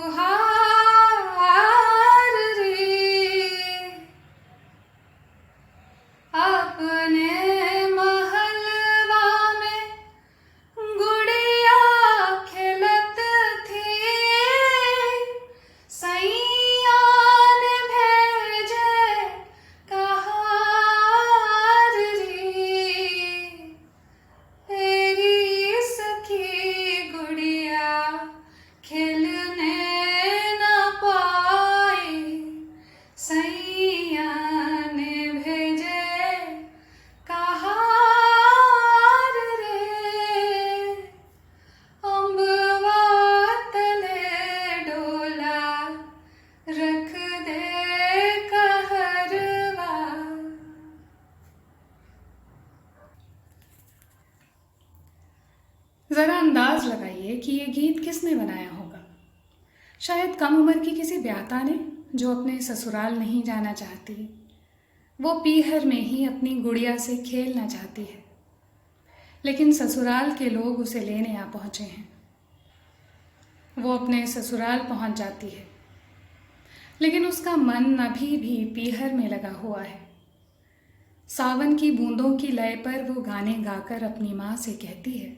फुहार रे अपने महलवा में गुड़िया खेलत थी। सैया ने भेजे कहार रे तेरी सखी गुड़िया खेलने न पाई। सैया ने भेजे कहार रे अम्बवा तले डोला रख दे कहरवा। ज़रा अंदाज लगाइए कि ये गीत किसने बनाया होगा। शायद कम उम्र की किसी ब्याता ने जो अपने ससुराल नहीं जाना चाहती। वो पीहर में ही अपनी गुड़िया से खेलना चाहती है, लेकिन ससुराल के लोग उसे लेने आ पहुँचे हैं। वो अपने ससुराल पहुँच जाती है, लेकिन उसका मन अभी भी पीहर में लगा हुआ है। सावन की बूंदों की लय पर वो गाने गाकर अपनी माँ से कहती है,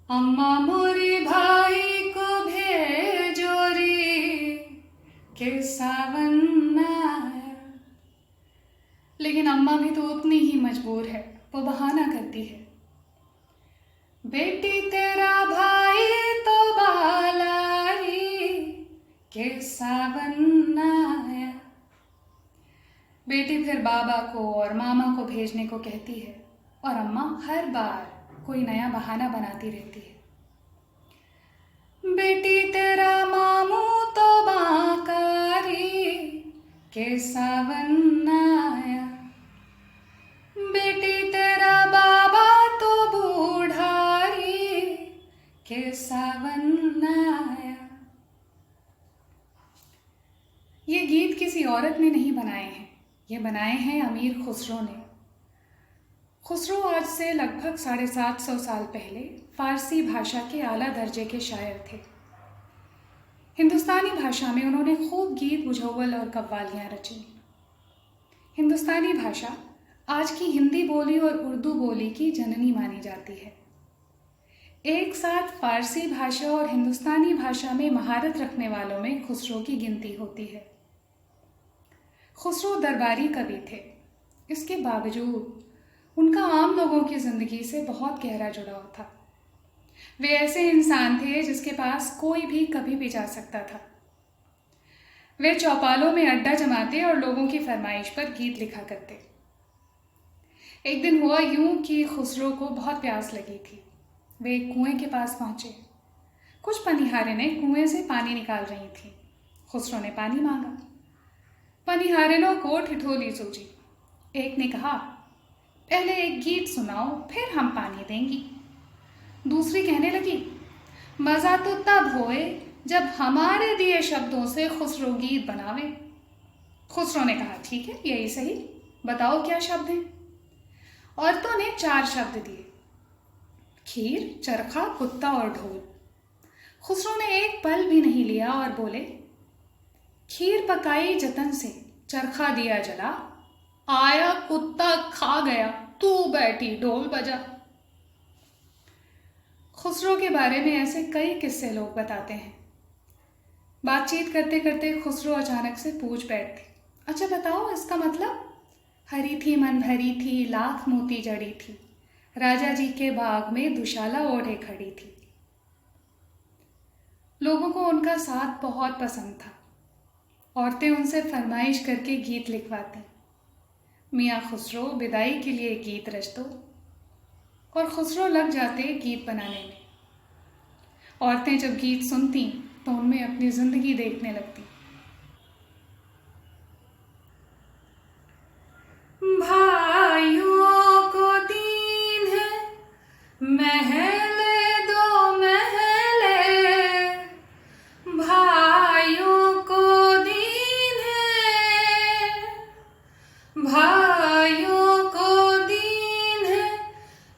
अम्मा मोरी भाई को भेजो रे के सावन न आया। लेकिन अम्मा भी तो उतनी ही मजबूर है। वो बहाना करती है, बेटी तेरा भाई तो बाला रे के सावन न आया। बेटी फिर बाबा को और मामा को भेजने को कहती है और अम्मा हर बार कोई नया बहाना बनाती रहती है। बेटी तेरा मामू तो बांका रे के सावन न आया। बेटी तेरा बाबा तो बूढ़ा रे के सावन न आया। ये गीत किसी औरत ने नहीं बनाए हैं, ये बनाए हैं अमीर खुसरो ने। खुसरो आज से लगभग 750 साल पहले फारसी भाषा के आला दर्जे के शायर थे। हिंदुस्तानी भाषा में उन्होंने खूब गीत, बुझावल और कव्वालियाँ रची। हिंदुस्तानी भाषा आज की हिंदी बोली और उर्दू बोली की जननी मानी जाती है। एक साथ फारसी भाषा और हिंदुस्तानी भाषा में महारत रखने वालों में खुसरो की गिनती होती है। खुसरो दरबारी कवि थे। इसके बावजूद उनका आम लोगों की ज़िंदगी से बहुत गहरा जुड़ाव था। वे ऐसे इंसान थे जिसके पास कोई भी कभी भी जा सकता था। वे चौपालों में अड्डा जमाते और लोगों की फरमाइश पर गीत लिखा करते। एक दिन हुआ यूं कि खुसरो को बहुत प्यास लगी थी। वे एक कुएं के पास पहुंचे। कुछ पनिहारिनें कुएं से पानी निकाल रही थीं। खुसरो ने पानी मांगा। पनिहारिनों को ठिठोली सूझी। एक ने कहा, पहले एक गीत सुनाओ, फिर हम पानी देंगी। दूसरी कहने लगी, मज़ा तो तब होए जब हमारे दिए शब्दों से खुसरो गीत बनावे। खुसरो ने कहा, ठीक है, यही सही, बताओ क्या शब्द हैं। औरतों ने 4 शब्द दिए, खीर, चरखा, कुत्ता और ढोल। खुसरो ने एक पल भी नहीं लिया और बोले, खीर पकाई जतन से, चरखा दिया जला, आया कुत्ता खा गया, तू बैठी ढोल बजा। खुसरो के बारे में ऐसे कई किस्से लोग बताते हैं। बातचीत करते करते खुसरो अचानक से पूछ बैठती, अच्छा बताओ इसका मतलब। हरी थी मन भरी थी, लाख मोती जड़ी थी, राजा जी के बाग में दुशाला ओढ़े खड़ी थी। लोगों को उनका साथ बहुत पसंद था। औरतें उनसे फरमाइश करके गीत लिखवाती, मियाँ खुसरो विदाई के लिए गीत रच दो, और खुसरो लग जाते गीत बनाने में। औरतें जब गीत सुनती तो उनमें अपनी जिंदगी देखने लगती। भाइयों को दीन है महले दो महले, भाइयों को दीन है, भाइयों को दीन है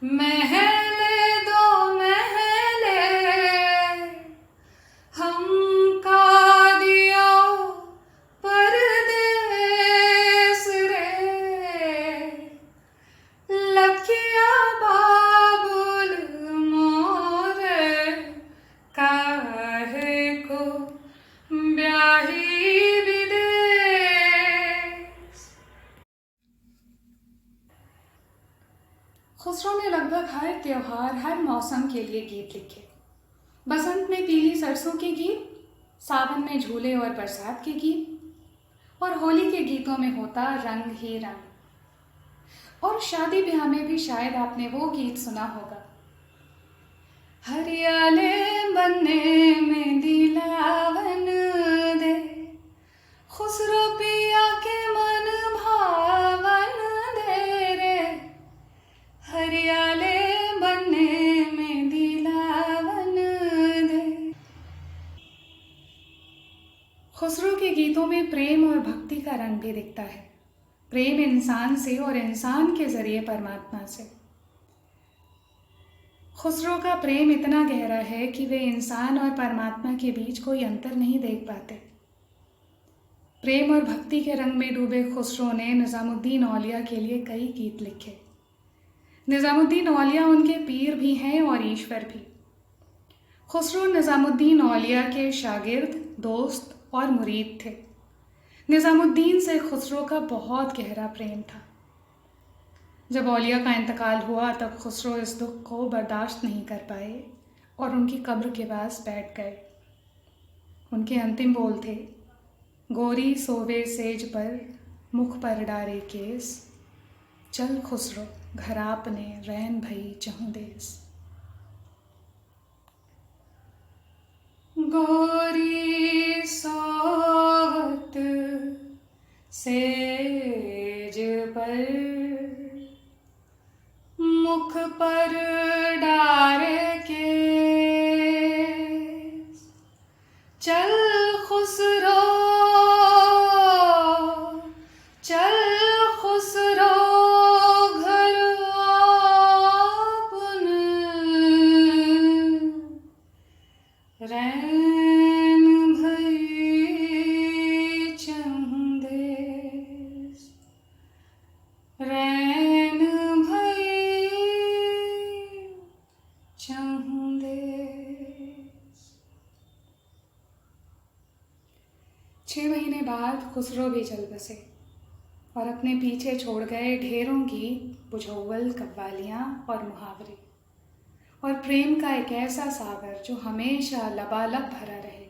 महले दो महले, त्योहार, हर मौसम के लिए गीत लिखे। बसंत में पीली सरसों के गीत, सावन में झूले और बरसात के गीत, और होली के गीतों में होता रंग ही रंग। और शादी ब्याह में भी शायद आपने वो गीत सुना होगा, हरियाले बनने में दिलावन दे, खुसरो पिया के मन भावन दे रे, हरियाले बनने में दिलावन दे। खुसरो के गीतों में प्रेम और भक्ति का रंग भी दिखता है। प्रेम इंसान से और इंसान के जरिए परमात्मा से। खुसरो का प्रेम इतना गहरा है कि वे इंसान और परमात्मा के बीच कोई अंतर नहीं देख पाते। प्रेम और भक्ति के रंग में डूबे खुसरो ने निज़ामुद्दीन औलिया के लिए कई गीत लिखे। निज़ामुद्दीन औलिया उनके पीर भी हैं और ईश्वर भी। खुसरो निज़ामुद्दीन औलिया के शागिर्द, दोस्त और मुरीद थे। निज़ामुद्दीन से खुसरो का बहुत गहरा प्रेम था। जब औलिया का इंतकाल हुआ तब खुसरो इस दुख को बर्दाश्त नहीं कर पाए और उनकी कब्र के पास बैठ गए। उनके अंतिम बोल थे, गोरी सोवे सेज पर, मुख पर डारे केस, चल खुसरो घर आपने रैन भई चहुं देस। गोरी सोवत सेज पर, मुख पर डारे केस, चल खुसरो, चल खुसरो घर आपन रैन भई चहुं देस, रैन भई चहुं देस। 6 महीने बाद खुसरो भी चल बसे और अपने पीछे छोड़ गए ढेरों गीत, बुझौल, कव्वालियाँ और मुहावरे, और प्रेम का एक ऐसा सागर जो हमेशा लबालब भरा रहे।